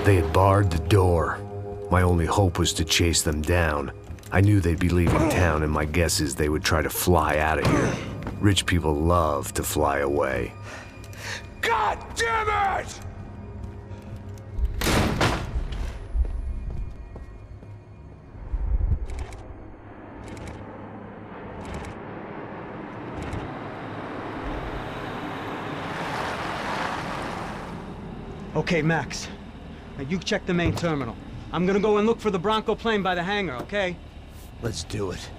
They had barred the door. My only hope was to chase them down. I knew they'd be leaving town, and my guess is they would try to fly out of here. Rich people love to fly away. God damn it! Okay, Max. Now you check the main terminal. I'm gonna go and look for the Bronco plane by the hangar, okay? Let's do it.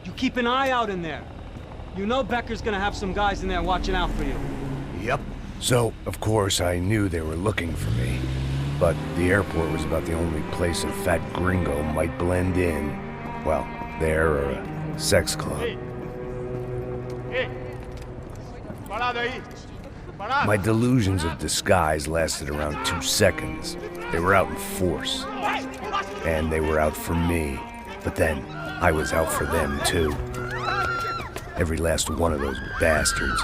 You keep an eye out in there. You know Becker's gonna have some guys in there watching out for you. Yep. So, of course, I knew they were looking for me. But the airport was about the only place a fat gringo might blend in. Well, there or a sex club. My delusions of disguise lasted around 2 seconds. They were out in force. And they were out for me. But then, I was out for them, too. Every last one of those bastards.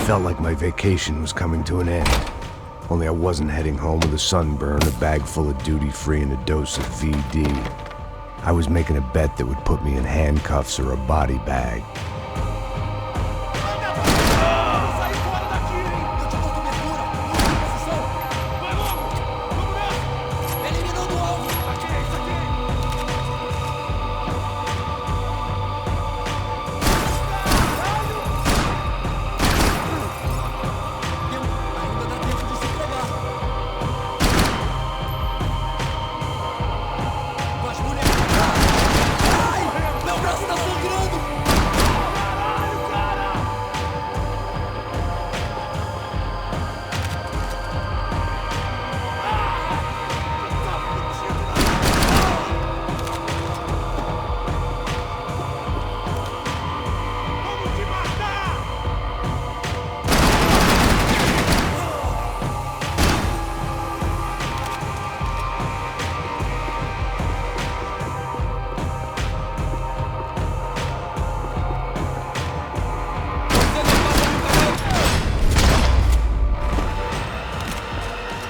felt like my vacation was coming to an end. Only I wasn't heading home with a sunburn, a bag full of duty-free, and a dose of VD. I was making a bet that would put me in handcuffs or a body bag.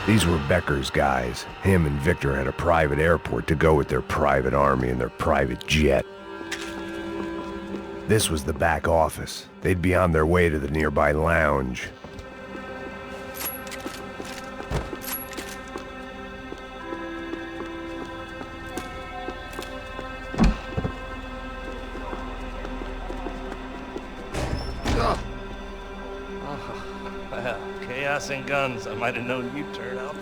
These were Becker's guys. Him and Victor had a private airport to go with their private army and their private jet. This was the back office. They'd be on their way to the nearby lounge. Well, chaos and guns. I might have known you'd turn up.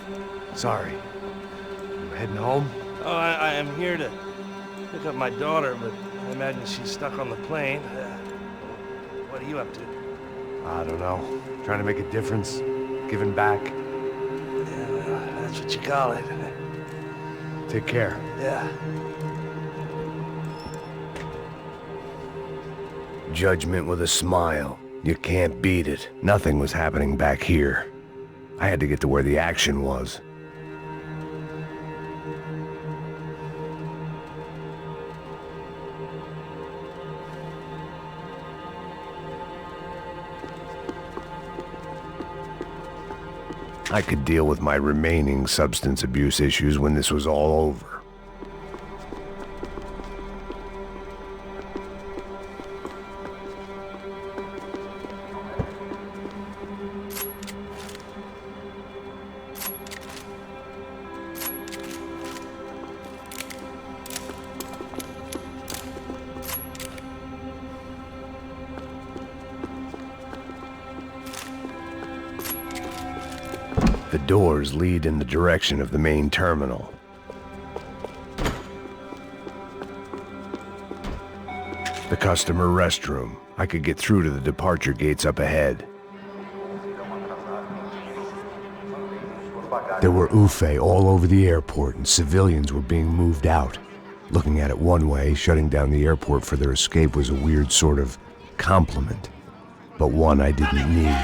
Sorry. You heading home? Oh, I am here to pick up my daughter, but I imagine she's stuck on the plane. What are you up to? I don't know. Trying to make a difference. Giving back. Yeah, well, that's what you call it. Take care. Yeah. Judgment with a smile. You can't beat it. Nothing was happening back here. I had to get to where the action was. I could deal with my remaining substance abuse issues when this was all over. The doors lead in the direction of the main terminal. The customer restroom. I could get through to the departure gates up ahead. There were UFE all over the airport, and civilians were being moved out. Looking at it one way, shutting down the airport for their escape was a weird sort of compliment, but one I didn't need.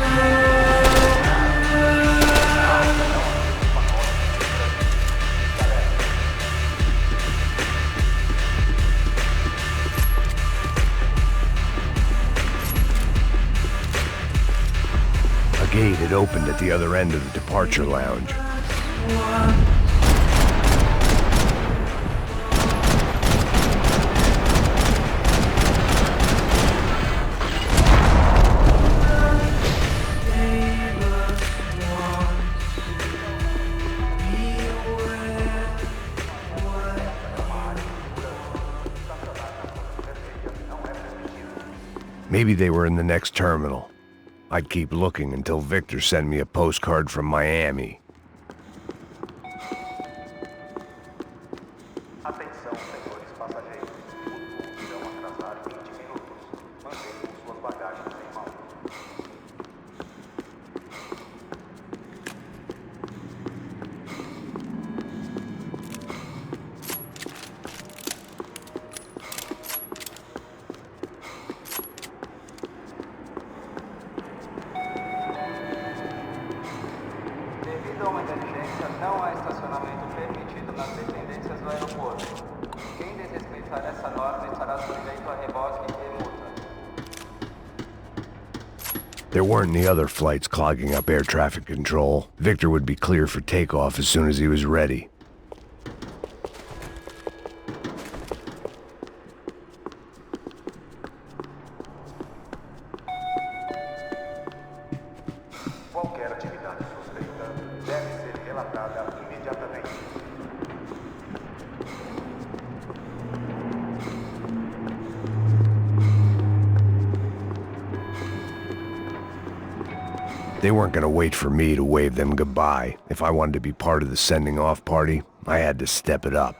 A gate had opened at the other end of the departure lounge. Maybe they were in the next terminal. I'd keep looking until Victor sent me a postcard from Miami. Atenção, senhores passageiros. Os voos irão atrasar 20 minutos. Mantenham suas bagagens em mão. Devido a uma emergência, não há estacionamento permitido nas dependências do aeroporto. Quem desrespeitar essa norma estará sujeito a reboque e multa. There weren't any other flights clogging up air traffic control. Victor would be clear for takeoff as soon as he was ready. Qualquer atividade suspeita deve ser relatada imediatamente. They weren't going to wait for me to wave them goodbye. If I wanted to be part of the sending off party, I had to step it up.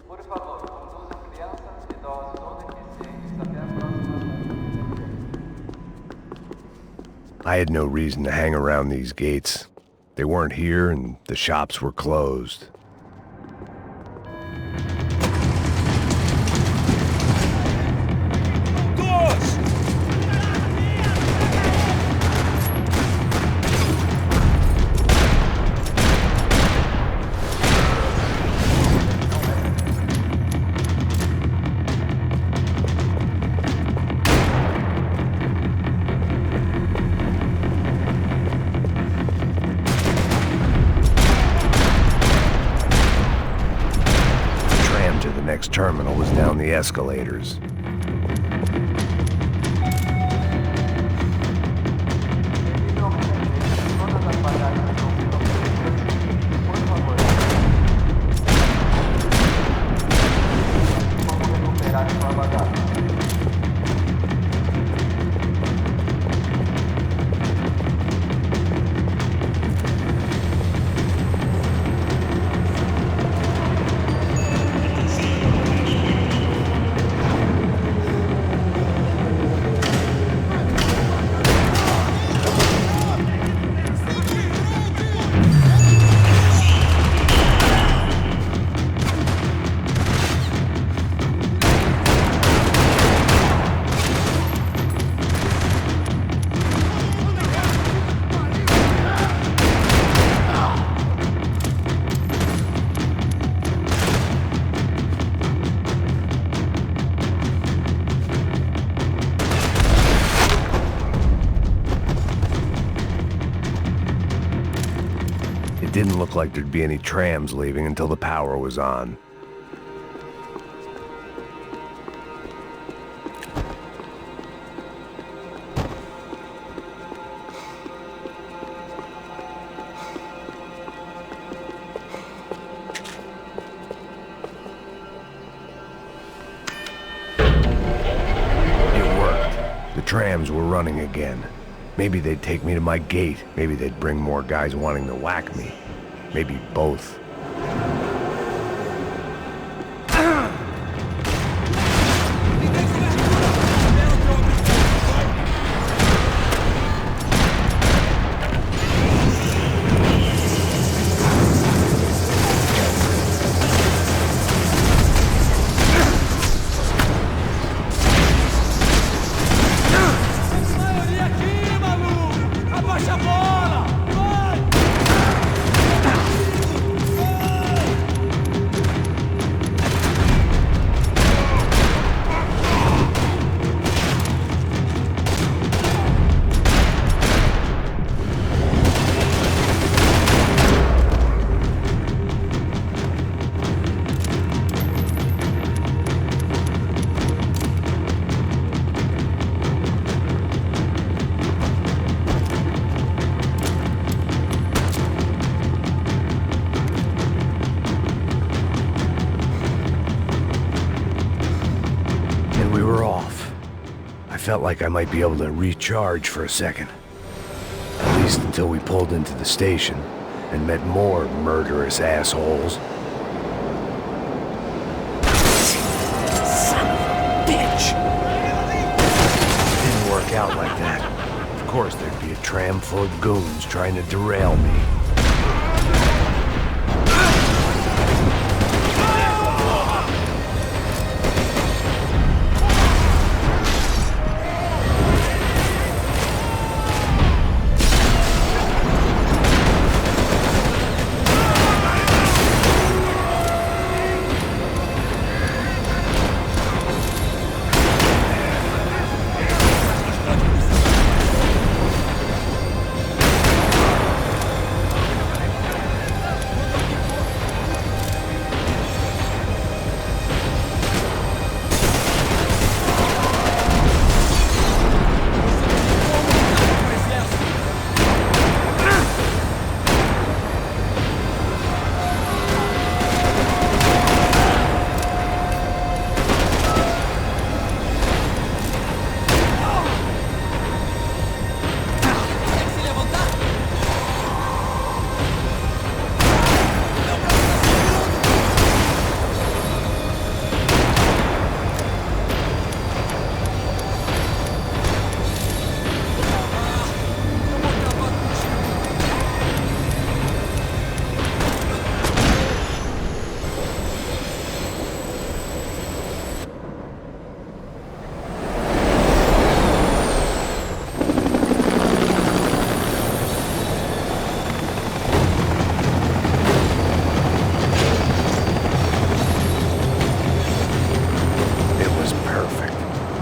Por favor, conduzam crianças, idosos ou deficientes até a próxima. I had no reason to hang around these gates. They weren't here and the shops were closed. Next terminal was down the escalators. It didn't look like there'd be any trams leaving until the power was on. It worked. The trams were running again. Maybe they'd take me to my gate. Maybe they'd bring more guys wanting to whack me. Maybe both. were off. I felt like I might be able to recharge for a second. At least until we pulled into the station and met more murderous assholes. Son of a bitch! Didn't work out like that. Of course, there'd be a tram full of goons trying to derail me.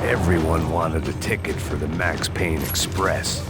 Everyone wanted a ticket for the Max Payne Express.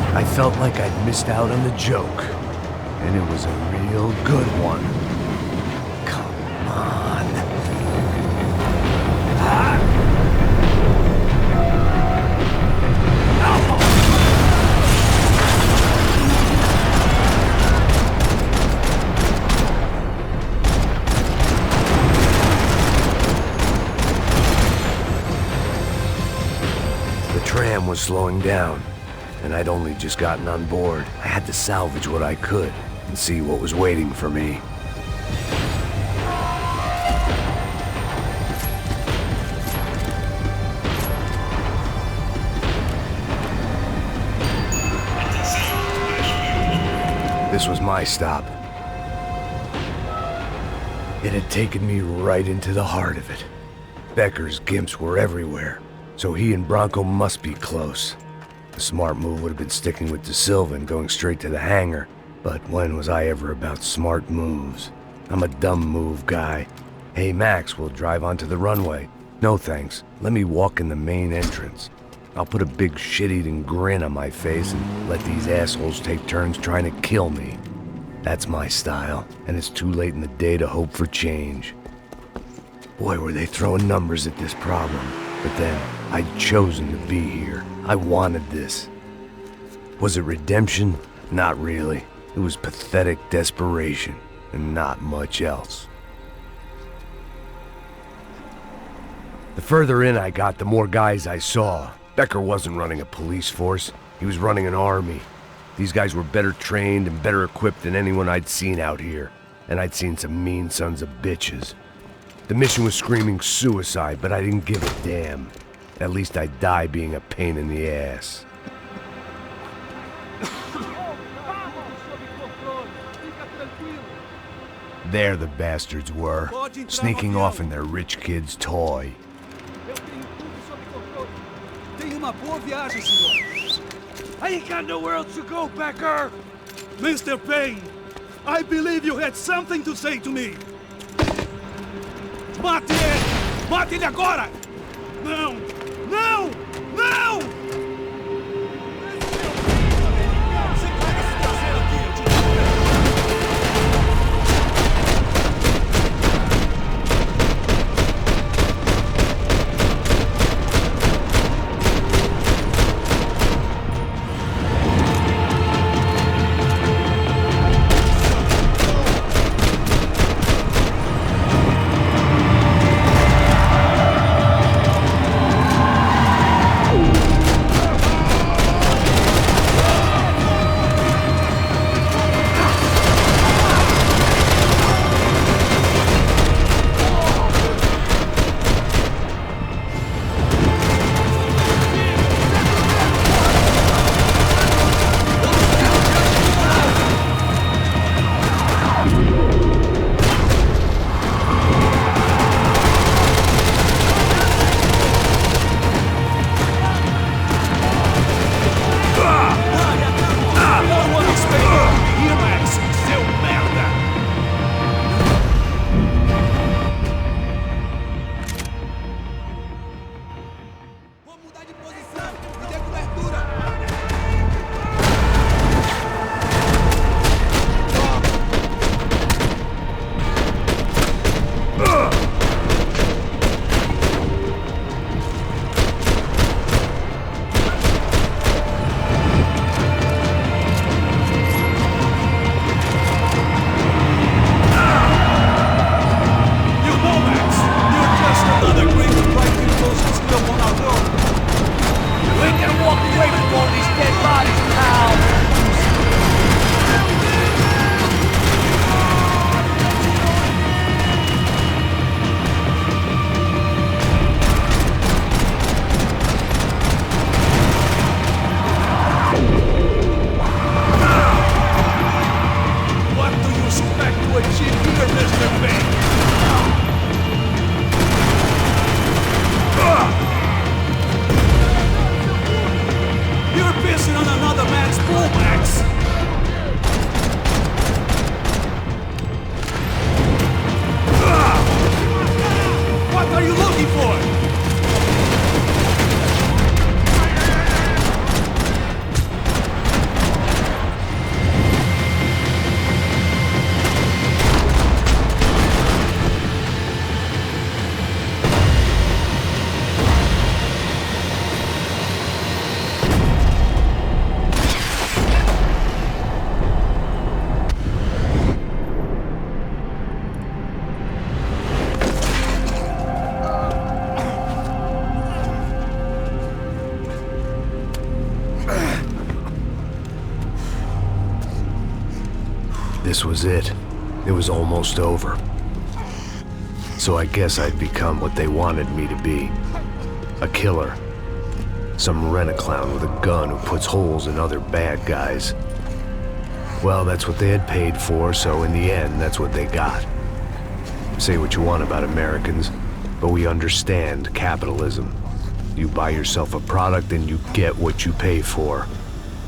I felt like I'd missed out on the joke, and it was a real good one. Come on. The tram was slowing down, and I'd only just gotten on board. I had to salvage what I could and see what was waiting for me. This was my stop. It had taken me right into the heart of it. Becker's gimps were everywhere, so he and Bronco must be close. The smart move would have been sticking with De Silva and going straight to the hangar, but when was I ever about smart moves? I'm a dumb move guy. Hey Max, we'll drive onto the runway. No thanks, let me walk in the main entrance. I'll put a big shit-eating grin on my face and let these assholes take turns trying to kill me. That's my style, and it's too late in the day to hope for change. Boy, were they throwing numbers at this problem. But then, I'd chosen to be here. I wanted this. Was it redemption? Not really. It was pathetic desperation, and not much else. The further in I got, the more guys I saw. Becker wasn't running a police force. He was running an army. These guys were better trained and better equipped than anyone I'd seen out here. And I'd seen some mean sons of bitches. The mission was screaming suicide, but I didn't give a damn. At least I'd die being a pain in the ass. There the bastards were, sneaking off in their rich kid's toy. I ain't got nowhere else to go, Becker! Mr. Payne, I believe you had something to say to me. Mate ele! Mate ele agora! Não! Não! Não! This was it. It was almost over. So I guess I'd become what they wanted me to be. A killer. Some rent-a-clown with a gun who puts holes in other bad guys. Well, that's what they had paid for, so in the end, that's what they got. Say what you want about Americans, but we understand capitalism. You buy yourself a product and you get what you pay for.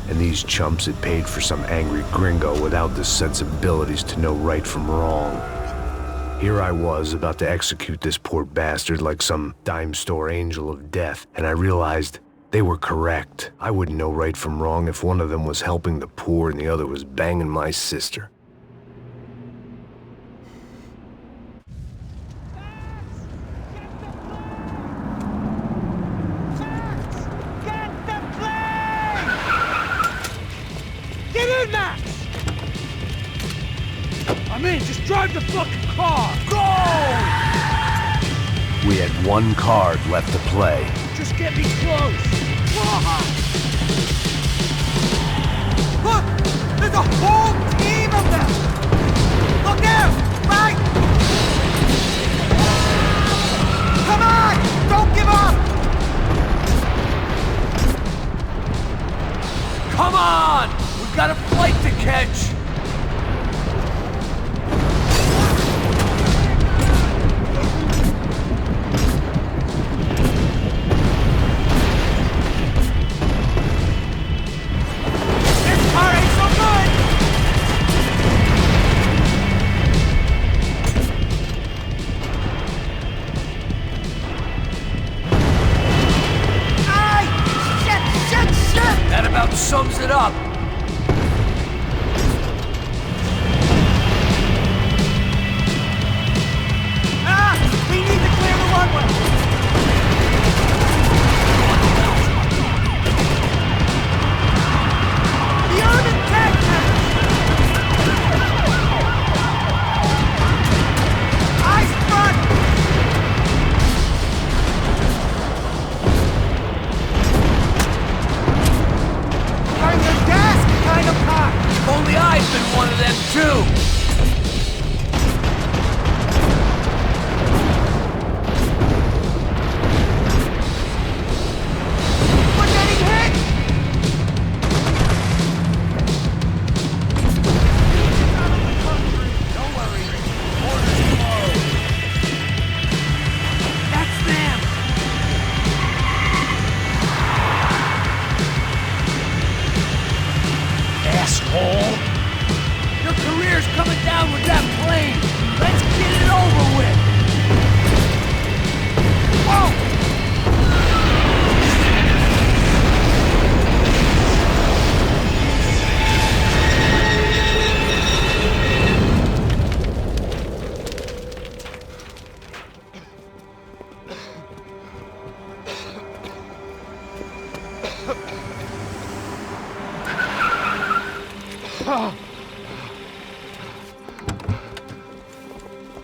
And these chumps had paid for some angry gringo without the sensibilities to know right from wrong. Here I was about to execute this poor bastard like some dime store angel of death, and I realized they were correct. I wouldn't know right from wrong if one of them was helping the poor and the other was banging my sister. I'm in, just drive the fucking car! Go! We had one card left to play. Just get me close! Look! There's a whole team of them! Look out! Right! Come on! Don't give up! Come on! We've got a flight to catch! sums it up. We need to clear the runway! The urban tech eyes front! Turn your desk, kind of cock! If only I'd been one of them too. We're getting hit! Don't worry. Orders tomorrow. That's them. Asshole. Your career's coming down with that plane. Let's get it over with. Whoa!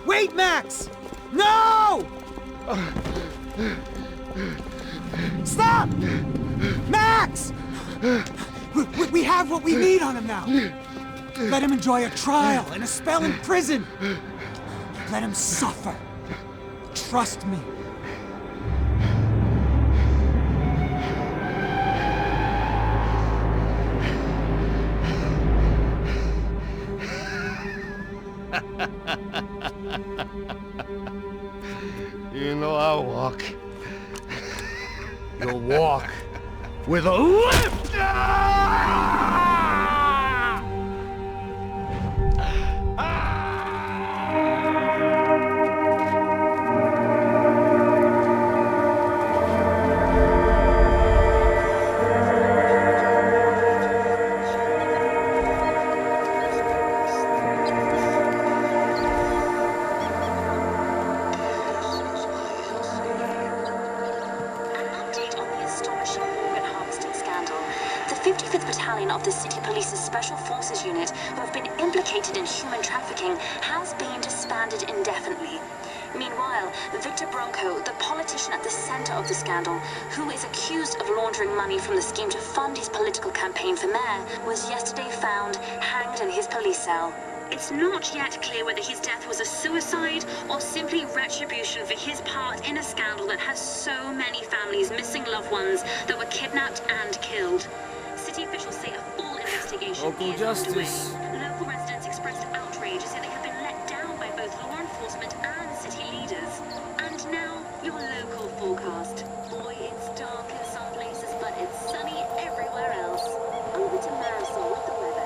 Wait, Max! No! Stop! Max! We have what we need on him now. Let him enjoy a trial and a spell in prison. Let him suffer. Trust me. You know I'll walk. You'll walk with a limp! Of the City Police's Special Forces Unit, who have been implicated in human trafficking, has been disbanded indefinitely. Meanwhile, Victor Bronco, the politician at the center of the scandal, who is accused of laundering money from the scheme to fund his political campaign for mayor, was yesterday found hanged in his police cell. It's not yet clear whether his death was a suicide or simply retribution for his part in a scandal that has so many families missing loved ones that were kidnapped and killed. City officials say a full investigation Local is justice. underway. Local residents expressed outrage, say they have been let down by both law enforcement and city leaders. And now, your local forecast. Boy, it's dark in some places, but it's sunny everywhere else. Over to Marisol with the weather.